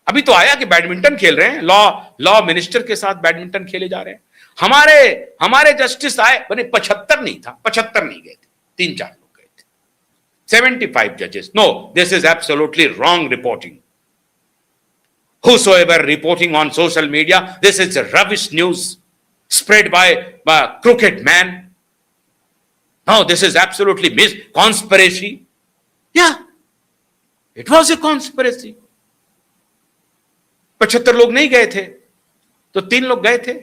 अभी तो आया कि बैडमिंटन खेल रहे हैं, लॉ मिनिस्टर के साथ बैडमिंटन खेले जा रहे हैं। हमारे जस्टिस आए, बने 75 नहीं था, 75 नहीं गए थे, 3-4 लोग गए थे। 75 जजेस। No, this is absolutely wrong reporting. Whosoever reporting on social media, this is a rubbish news spread by crooked man. No, this is absolutely conspiracy. Yeah, it was a conspiracy. 75 लोग नहीं गए थे, तो 3 लोग गए थे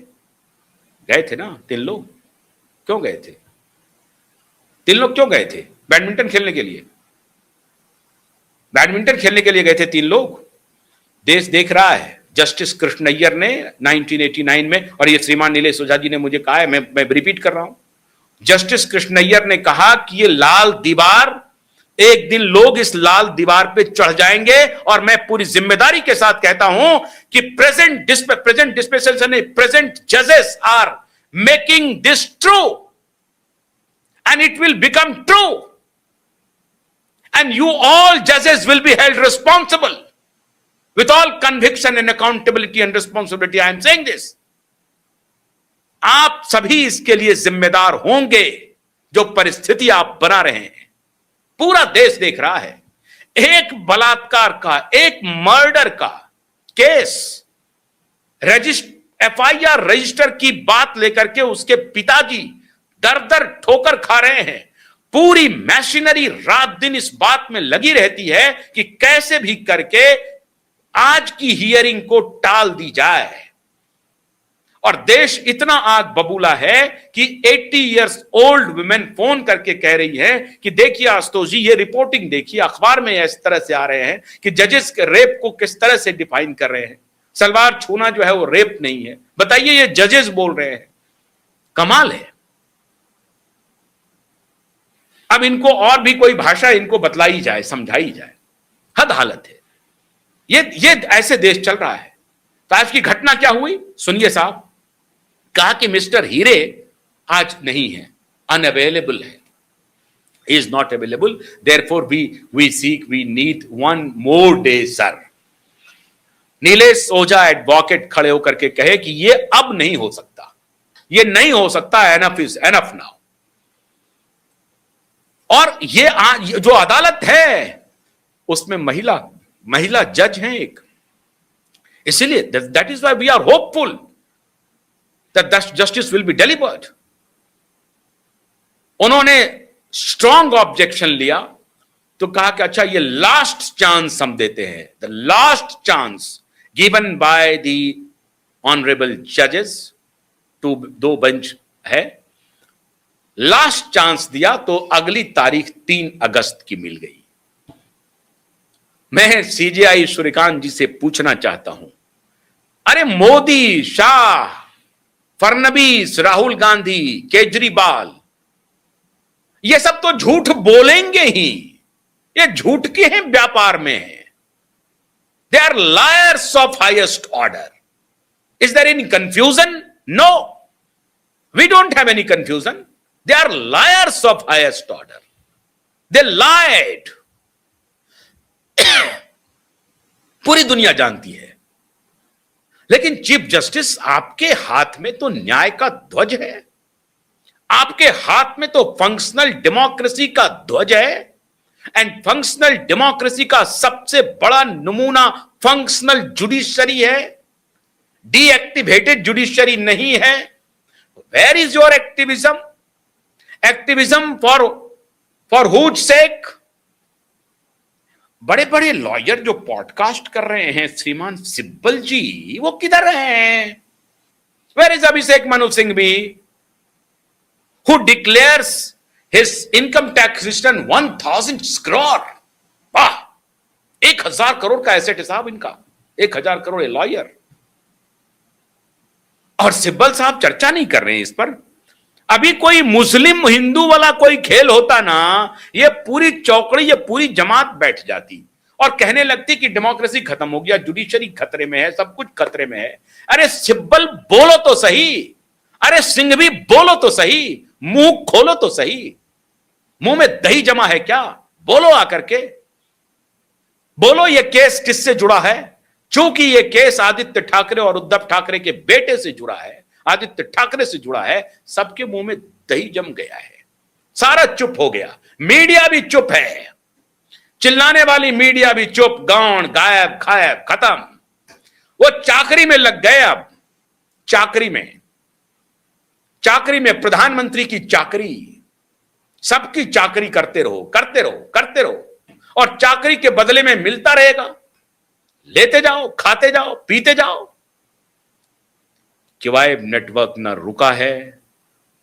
ना, 3 लोग क्यों गए थे? 3 लोग क्यों गए थे? बैडमिंटन खेलने के लिए गए थे 3 लोग। देश देख रहा है। जस्टिस कृष्ण अय्यर ने 1989 में, और ये श्रीमान नीलेश ओझा जी ने मुझे कहा है, मैं रिपीट कर रहा हूं, जस्टिस कृष्ण अय्यर ने कहा कि ये लाल दीवार, एक दिन लोग इस लाल दीवार पे चढ़ जाएंगे, और मैं पूरी जिम्मेदारी के साथ कहता हूं कि प्रेजेंट डिस्पेंसेशन, प्रेजेंट जजेस are making this true, and it will become true, and you all जजेस will be held responsible with all conviction and accountability and responsibility. I am saying this. आप सभी इसके लिए जिम्मेदार होंगे, जो परिस्थिति आप बना रहे हैं। पूरा देश देख रहा है। एक बलात्कार का, एक मर्डर का केस FIR रजिस्टर की बात लेकर के उसके पिताजी दर दर ठोकर खा रहे हैं। पूरी मशीनरी रात दिन इस बात में लगी रहती है कि कैसे भी करके आज की हियरिंग को टाल दी जाए। और देश इतना आग बबूला है कि 80 इयर्स ओल्ड वुमेन फोन करके कह रही है कि देखिए आशुतोष जी, ये रिपोर्टिंग देखिए, अखबार में इस तरह से आ रहे हैं कि जजेस के रेप को किस तरह से डिफाइन कर रहे हैं। सलवार छूना जो है वो रेप नहीं है। बताइए, ये जजेस बोल रहे हैं। कमाल है। अब इनको और भी कोई भाषा इनको बतलाई जाए, समझाई जाए। हद हालत है। ये ऐसे देश चल रहा है। तो आज की घटना क्या हुई सुनिए साहब। कहा कि मिस्टर हीरे आज नहीं है, अनअवेलेबल है, is not available, therefore we need 1 more day sir. Nilesh Ojha advocate खड़े होकर के कहे कि ये अब नहीं हो सकता, ये नहीं हो सकता, एनफ इज एनफ नाउ। और ये जो अदालत है उसमें महिला जज हैं एक, इसीलिए that is why we are hopeful that justice will be delivered. उन्होंने स्ट्रॉन्ग ऑब्जेक्शन लिया तो कहा कि अच्छा, ये लास्ट चांस हम देते हैं, the last chance given by the honourable जजेस, 2 बेंच है, लास्ट चांस दिया तो अगली तारीख 3 अगस्त की मिल गई। मैं CJI सूर्यकांत जी से पूछना चाहता हूं, अरे मोदी, शाह, फडणवीस, राहुल गांधी, केजरीवाल, ये सब तो झूठ बोलेंगे ही, ये झूठ के हैं व्यापार में है। They are liars of highest order. Is there any confusion? No, we don't have any confusion. They are liars of highest order. They lied. पूरी दुनिया जानती है। लेकिन चीफ जस्टिस, आपके हाथ में तो न्याय का ध्वज है, आपके हाथ में तो फंक्शनल डेमोक्रेसी का ध्वज है, एंड फंक्शनल डेमोक्रेसी का सबसे बड़ा नमूना फंक्शनल जुडिशरी है, डीएक्टिवेटेड जुडिशरी नहीं है। Where is your activism? Activism for whose sake? बड़े बड़े लॉयर जो पॉडकास्ट कर रहे हैं, श्रीमान सिब्बल जी, वो किधर हैं? Where is Abhishek Manu Singhvi, who declares his income tax return 1000 crore? वाह, 1000 करोड़ का एसेट है साहब इनका, 1000 करोड़ है लॉयर। और सिब्बल साहब चर्चा नहीं कर रहे हैं इस पर। अभी कोई मुस्लिम हिंदू वाला कोई खेल होता ना, ये पूरी चौकड़ी, ये पूरी जमात बैठ जाती और कहने लगती कि डेमोक्रेसी खत्म हो गया, जुडिशरी खतरे में है, सब कुछ खतरे में है। अरे सिब्बल बोलो तो सही, अरे सिंघवी बोलो तो सही, मुंह खोलो तो सही। मुंह में दही जमा है क्या? बोलो आकर के, बोलो ये केस किससे जुड़ा है? चूंकि ये केस आदित्य ठाकरे और उद्धव ठाकरे के बेटे से जुड़ा है, आदित्य ठाकरे से जुड़ा है, सबके मुंह में दही जम गया है, सारा चुप हो गया, मीडिया भी चुप है, चिल्लाने वाली मीडिया भी चुप, गाउन गायब खायब खत्म। वो चाकरी में लग गए, अब चाकरी में प्रधानमंत्री की चाकरी, सबकी चाकरी करते रहो करते रहो करते रहो, और चाकरी के बदले में मिलता रहेगा, लेते जाओ, खाते जाओ, पीते जाओ। क्वाइब नेटवर्क न रुका है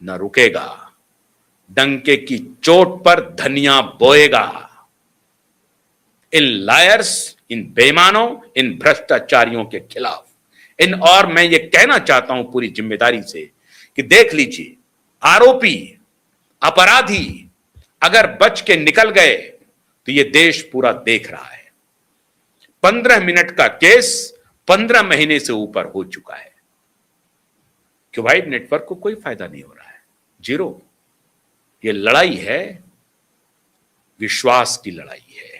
न रुकेगा, डंके की चोट पर धनिया बोएगा। इन लायर्स, इन बेईमानों, इन भ्रष्टाचारियों के खिलाफ और मैं ये कहना चाहता हूं पूरी जिम्मेदारी से कि देख लीजिए, आरोपी अपराधी अगर बच के निकल गए तो ये देश पूरा देख रहा है। 15 मिनट का केस 15 महीने से ऊपर हो चुका है। क्वाइब नेटवर्क को कोई फायदा नहीं हो रहा है, जीरो। ये लड़ाई है, विश्वास की लड़ाई है,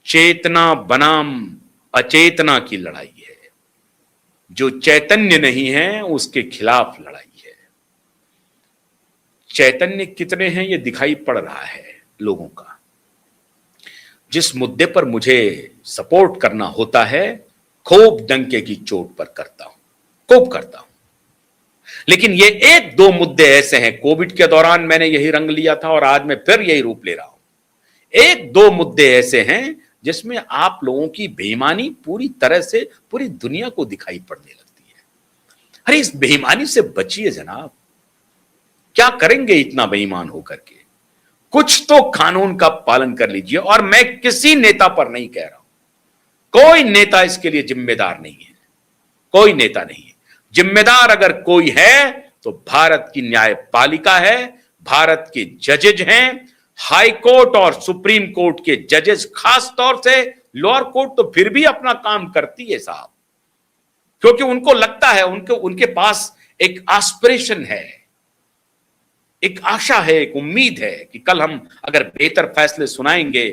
चेतना बनाम अचेतना की लड़ाई है। जो चैतन्य नहीं है उसके खिलाफ लड़ाई है। चैतन्य कितने हैं ये दिखाई पड़ रहा है लोगों का। जिस मुद्दे पर मुझे सपोर्ट करना होता है, खूब डंके की चोट पर करता हूं, खूब करता हूं। लेकिन ये एक दो मुद्दे ऐसे हैं, कोविड के दौरान मैंने यही रंग लिया था और आज मैं फिर यही रूप ले रहा हूं। एक दो मुद्दे ऐसे हैं जिसमें आप लोगों की बेईमानी पूरी तरह से पूरी दुनिया को दिखाई पड़ने लगती है। अरे इस बेईमानी से बचिए जनाब, क्या करेंगे इतना बेईमान होकर के? कुछ तो कानून का पालन कर लीजिए। और मैं किसी नेता पर नहीं कह रहा हूं, कोई नेता इसके लिए जिम्मेदार नहीं है, कोई नेता नहीं है। जिम्मेदार अगर कोई है तो भारत की न्यायपालिका है, भारत के जजेज हैं, हाई कोर्ट और सुप्रीम कोर्ट के जजेस, खास तौर से लोअर कोर्ट तो फिर भी अपना काम करती है साहब, क्योंकि उनको लगता है, उनके पास एक एस्पिरेशन है, एक आशा है, एक उम्मीद है कि कल हम अगर बेहतर फैसले सुनाएंगे,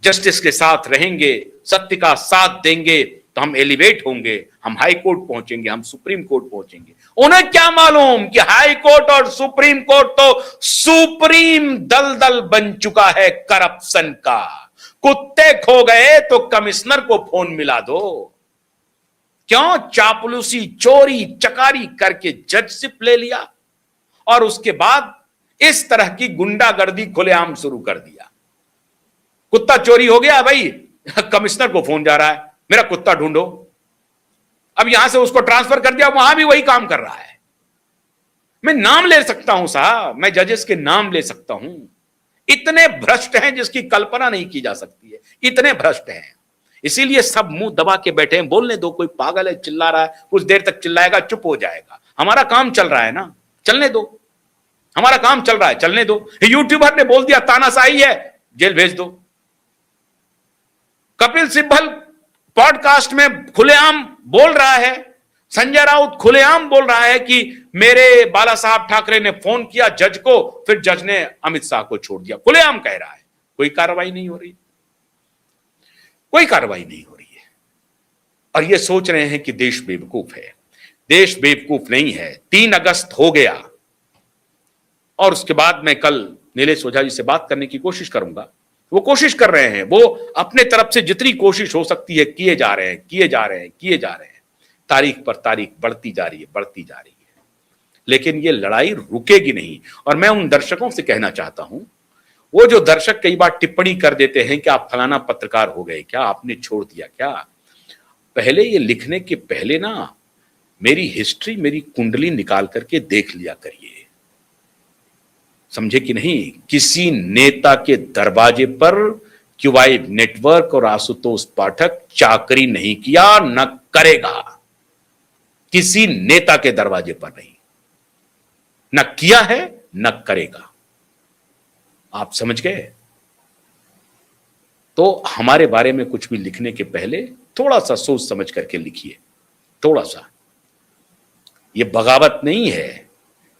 जस्टिस के साथ रहेंगे, सत्य का साथ देंगे, तो हम एलिवेट होंगे, हम हाई कोर्ट पहुंचेंगे, हम सुप्रीम कोर्ट पहुंचेंगे। उन्हें क्या मालूम कि हाई कोर्ट और सुप्रीम कोर्ट तो सुप्रीम दलदल बन चुका है करप्शन का। कुत्ते खो गए तो कमिश्नर को फोन मिला दो। क्यों? चापलूसी, चोरी चकारी करके जजशिप ले लिया और उसके बाद इस तरह की गुंडागर्दी खुलेआम शुरू कर दिया। कुत्ता चोरी हो गया भाई, कमिश्नर को फोन जा रहा है, मेरा कुत्ता ढूंढो। अब यहां से उसको ट्रांसफर कर दिया, वहां भी वही काम कर रहा है। मैं नाम ले सकता हूं साहब, मैं जजेस के नाम ले सकता हूं। इतने भ्रष्ट हैं जिसकी कल्पना नहीं की जा सकती है, इतने भ्रष्ट हैं। इसीलिए सब मुंह दबा के बैठे हैं। बोलने दो, कोई पागल है, चिल्ला रहा है, कुछ देर तक चिल्लाएगा, चुप हो जाएगा। हमारा काम चल रहा है ना, चलने दो। हमारा काम चल रहा है, चलने दो। यूट्यूबर ने बोल दिया तानाशाही है, जेल भेज दो। कपिल सिब्बल पॉडकास्ट में खुलेआम बोल रहा है, संजय राउत खुलेआम बोल रहा है कि मेरे बाला साहब ठाकरे ने फोन किया जज को, फिर जज ने अमित शाह को छोड़ दिया। खुलेआम कह रहा है। कोई कार्रवाई नहीं हो रही, कोई कार्रवाई नहीं हो रही है। और ये सोच रहे हैं कि देश बेवकूफ है। देश बेवकूफ नहीं है। 3 अगस्त हो गया और उसके बाद मैं कल नीलेश ओझा जी से बात करने की कोशिश करूंगा। वो कोशिश कर रहे हैं, वो अपने तरफ से जितनी कोशिश हो सकती है किए जा रहे हैं, किए जा रहे हैं, किए जा रहे हैं। तारीख पर तारीख बढ़ती जा रही है, बढ़ती जा रही है। लेकिन ये लड़ाई रुकेगी नहीं। और मैं उन दर्शकों से कहना चाहता हूं, वो जो दर्शक कई बार टिप्पणी कर देते हैं कि आप फलाना पत्रकार हो गए क्या, आपने छोड़ दिया क्या। पहले ये लिखने के पहले ना मेरी हिस्ट्री, मेरी कुंडली निकाल करके देख लिया करिए, समझे कि नहीं। किसी नेता के दरवाजे पर क्वाइब नेटवर्क और आशुतोष पाठक चाकरी नहीं किया, न करेगा। किसी नेता के दरवाजे पर नहीं, न किया है न करेगा। आप समझ गए? तो हमारे बारे में कुछ भी लिखने के पहले थोड़ा सा सोच समझ करके लिखिए, थोड़ा सा। यह बगावत नहीं है,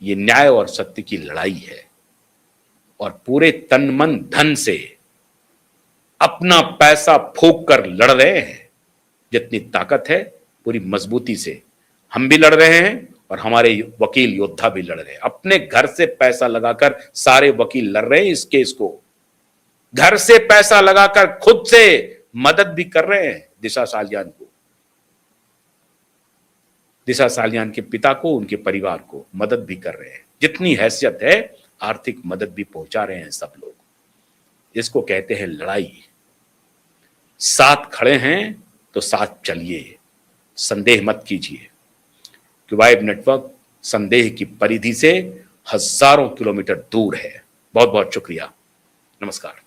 यह न्याय और सत्य की लड़ाई है। और पूरे तन मन धन से अपना पैसा फूंक कर लड़ रहे हैं। जितनी ताकत है पूरी मजबूती से हम भी लड़ रहे हैं और हमारे वकील योद्धा भी लड़ रहे हैं। अपने घर से पैसा लगाकर सारे वकील लड़ रहे हैं इस केस को, घर से पैसा लगाकर खुद से मदद भी कर रहे हैं दिशा सालियान को, दिशा सालियान के पिता को, उनके परिवार को मदद भी कर रहे हैं। जितनी हैसियत है आर्थिक मदद भी पहुंचा रहे हैं सब लोग। इसको कहते हैं लड़ाई। साथ खड़े हैं तो साथ चलिए, संदेह मत कीजिए कि वाइब नेटवर्क संदेह की परिधि से हजारों किलोमीटर दूर है। बहुत बहुत शुक्रिया। नमस्कार।